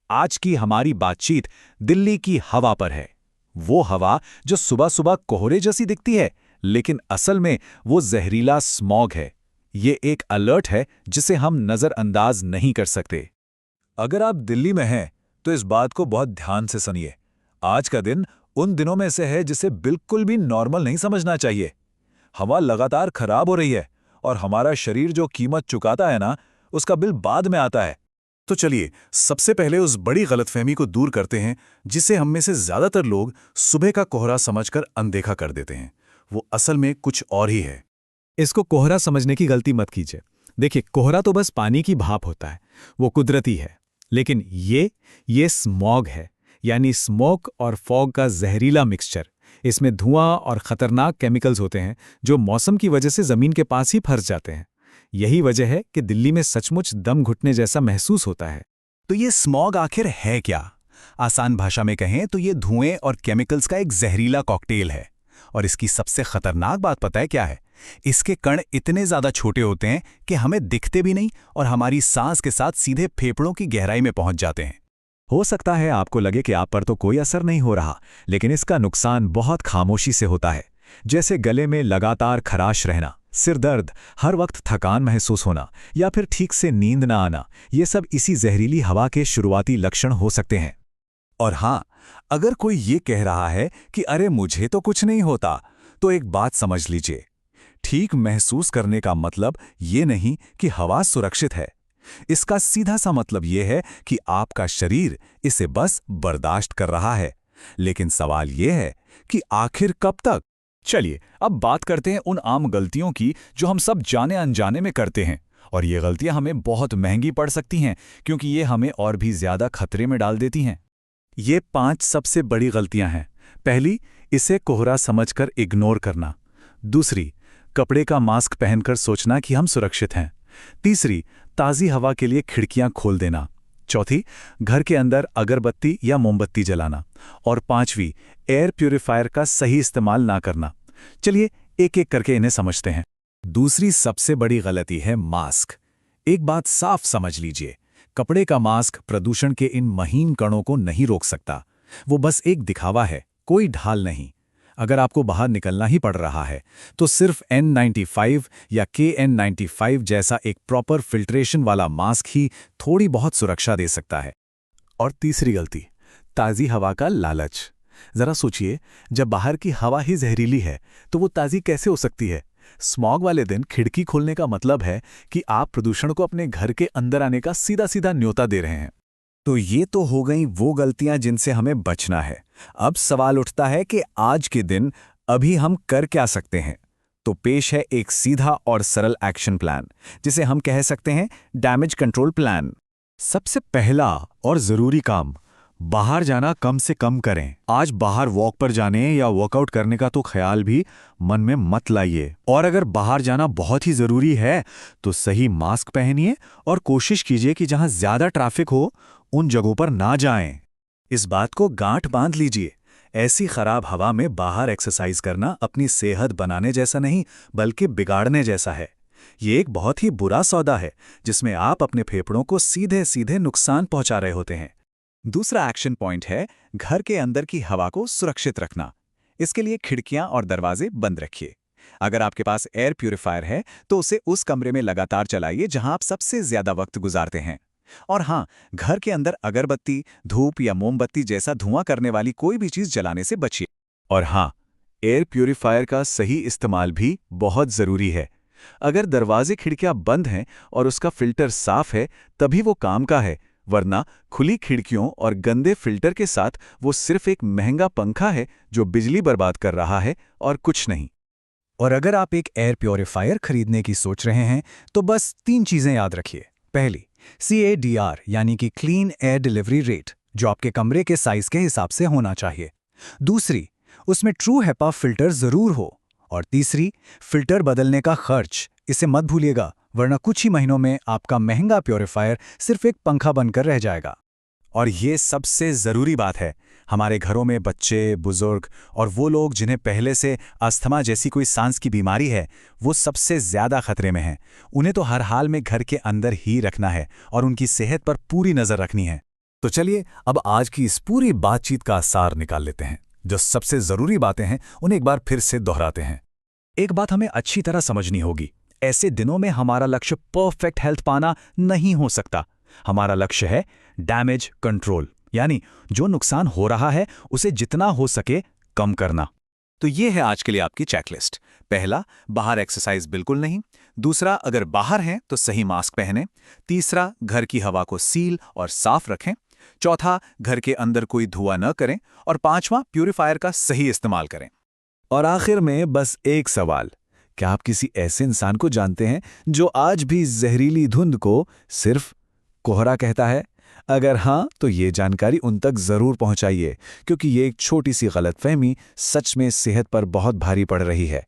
आज की हमारी बातचीत दिल्ली की हवा पर है। वो हवा जो सुबह सुबह कोहरे जैसी दिखती है, लेकिन असल में वो जहरीला स्मॉग है। ये एक अलर्ट है जिसे हम नज़रअंदाज नहीं कर सकते। अगर आप दिल्ली में हैं, तो इस बात को बहुत ध्यान से सुनिए। आज का दिन उन दिनों में से है जिसे बिल्कुल भी नॉर्मल नहीं समझना चाहिए। हवा लगातार खराब हो रही है और हमारा शरीर जो कीमत चुकाता है ना, उसका बिल बाद में आता है। तो चलिए सबसे पहले उस बड़ी गलतफहमी को दूर करते हैं जिसे हम में से ज्यादातर लोग सुबह का कोहरा समझकर अनदेखा कर देते हैं। वो असल में कुछ और ही है। इसको कोहरा समझने की गलती मत कीजिए। देखिए, कोहरा तो बस पानी की भाप होता है, वो कुदरती है। लेकिन ये स्मॉग है, यानी स्मोक और फॉग का जहरीला मिक्सचर। इसमें धुआं और खतरनाक केमिकल्स होते हैं जो मौसम की वजह से जमीन के पास ही फंस जाते हैं। यही वजह है कि दिल्ली में सचमुच दम घुटने जैसा महसूस होता है। तो ये स्मॉग आखिर है क्या? आसान भाषा में कहें तो ये धुएं और केमिकल्स का एक जहरीला कॉकटेल है। और इसकी सबसे खतरनाक बात पता है क्या है? इसके कण इतने ज्यादा छोटे होते हैं कि हमें दिखते भी नहीं और हमारी सांस के साथ सीधे फेफड़ों की गहराई में पहुंच जाते हैं। हो सकता है आपको लगे कि आप पर तो कोई असर नहीं हो रहा, लेकिन इसका नुकसान बहुत खामोशी से होता है। जैसे गले में लगातार खराश रहना, सिर दर्द, हर वक्त थकान महसूस होना या फिर ठीक से नींद ना आना, ये सब इसी जहरीली हवा के शुरुआती लक्षण हो सकते हैं। और हाँ, अगर कोई ये कह रहा है कि अरे मुझे तो कुछ नहीं होता, तो एक बात समझ लीजिए। ठीक महसूस करने का मतलब ये नहीं कि हवा सुरक्षित है। इसका सीधा सा मतलब ये है कि आपका शरीर इसे बस बर्दाश्त कर रहा है। लेकिन सवाल ये है कि आखिर कब तक? चलिए अब बात करते हैं उन आम गलतियों की जो हम सब जाने अनजाने में करते हैं। और ये गलतियां हमें बहुत महंगी पड़ सकती हैं, क्योंकि ये हमें और भी ज्यादा खतरे में डाल देती हैं। ये 5 सबसे बड़ी गलतियां हैं। पहली, इसे कोहरा समझकर इग्नोर करना। दूसरी, कपड़े का मास्क पहनकर सोचना कि हम सुरक्षित हैं। तीसरी, ताज़ी हवा के लिए खिड़कियां खोल देना। चौथी, घर के अंदर अगरबत्ती या मोमबत्ती जलाना। और पांचवी, एयर प्यूरिफायर का सही इस्तेमाल ना करना। चलिए एक एक करके इन्हें समझते हैं। दूसरी सबसे बड़ी गलती है मास्क। एक बात साफ समझ लीजिए, कपड़े का मास्क प्रदूषण के इन महीन कणों को नहीं रोक सकता। वो बस एक दिखावा है, कोई ढाल नहीं। अगर आपको बाहर निकलना ही पड़ रहा है तो सिर्फ N95 या KN95 जैसा एक प्रॉपर फिल्ट्रेशन वाला मास्क ही थोड़ी बहुत सुरक्षा दे सकता है। और तीसरी गलती, ताज़ी हवा का लालच। जरा सोचिए, जब बाहर की हवा ही जहरीली है तो वो ताज़ी कैसे हो सकती है? स्मॉग वाले दिन खिड़की खोलने का मतलब है कि आप प्रदूषण को अपने घर के अंदर आने का सीधा सीधा न्योता दे रहे हैं। तो ये तो हो गई वो गलतियां जिनसे हमें बचना है। अब सवाल उठता है कि आज के दिन अभी हम कर क्या सकते हैं। तो पेश है एक सीधा और सरल एक्शन प्लान, जिसे हम कह सकते हैं डैमेज कंट्रोल प्लान। सबसे पहला और ज़रूरी काम, बाहर जाना कम से कम करें। आज बाहर वॉक पर जाने या वर्कआउट करने का तो ख्याल भी मन में मत लाइए। और अगर बाहर जाना बहुत ही ज़रूरी है तो सही मास्क पहनिए और कोशिश कीजिए कि जहां ज़्यादा ट्रैफिक हो उन जगहों पर ना जाएं। इस बात को गांठ बांध लीजिए। ऐसी खराब हवा में बाहर एक्सरसाइज करना अपनी सेहत बनाने जैसा नहीं, बल्कि बिगाड़ने जैसा है। ये एक बहुत ही बुरा सौदा है जिसमें आप अपने फेफड़ों को सीधे सीधे नुकसान पहुंचा रहे होते हैं। दूसरा एक्शन पॉइंट है घर के अंदर की हवा को सुरक्षित रखना। इसके लिए खिड़कियां और दरवाजे बंद रखिए। अगर आपके पास एयर प्यूरिफायर है तो उसे उस कमरे में लगातार चलाइए जहां आप सबसे ज्यादा वक्त गुजारते हैं। और हाँ, घर के अंदर अगरबत्ती, धूप या मोमबत्ती जैसा धुआं करने वाली कोई भी चीज जलाने से बचिए। और हाँ, एयर प्यूरिफायर का सही इस्तेमाल भी बहुत ज़रूरी है। अगर दरवाजे खिड़कियां बंद हैं और उसका फिल्टर साफ है तभी वो काम का है, वरना खुली खिड़कियों और गंदे फिल्टर के साथ वो सिर्फ एक महंगा पंखा है जो बिजली बर्बाद कर रहा है और कुछ नहीं। और अगर आप एक एयर प्यूरिफायर खरीदने की सोच रहे हैं तो बस 3 चीजें याद रखिए। पहली, CADR यानी कि क्लीन एयर डिलीवरी रेट, जो आपके कमरे के साइज के हिसाब से होना चाहिए। दूसरी, उसमें ट्रू हेपा फिल्टर जरूर हो। और तीसरी, फिल्टर बदलने का खर्च, इसे मत भूलिएगा, वरना कुछ ही महीनों में आपका महंगा प्यूरिफायर सिर्फ एक पंखा बनकर रह जाएगा। और ये सबसे ज़रूरी बात है, हमारे घरों में बच्चे, बुजुर्ग और वो लोग जिन्हें पहले से अस्थमा जैसी कोई सांस की बीमारी है, वो सबसे ज़्यादा खतरे में हैं। उन्हें तो हर हाल में घर के अंदर ही रखना है और उनकी सेहत पर पूरी नज़र रखनी है। तो चलिए अब आज की इस पूरी बातचीत का सार निकाल लेते हैं। जो सबसे जरूरी बातें हैं उन्हें एक बार फिर से दोहराते हैं। एक बात हमें अच्छी तरह समझनी होगी, ऐसे दिनों में हमारा लक्ष्य परफेक्ट हेल्थ पाना नहीं हो सकता। हमारा लक्ष्य है डैमेज कंट्रोल, यानी जो नुकसान हो रहा है उसे जितना हो सके कम करना। तो ये है आज के लिए आपकी चेकलिस्ट। पहला, बाहर एक्सरसाइज बिल्कुल नहीं। दूसरा, अगर बाहर हैं तो सही मास्क पहनें। तीसरा, घर की हवा को सील और साफ रखें। चौथा, घर के अंदर कोई धुआं न करें। और पांचवां, प्यूरिफायर का सही इस्तेमाल करें। और आखिर में बस एक सवाल, क्या आप किसी ऐसे इंसान को जानते हैं जो आज भी जहरीली धुंध को सिर्फ कोहरा कहता है? अगर हाँ, तो ये जानकारी उन तक जरूर पहुंचाइए, क्योंकि ये एक छोटी सी गलतफहमी सच में सेहत पर बहुत भारी पड़ रही है।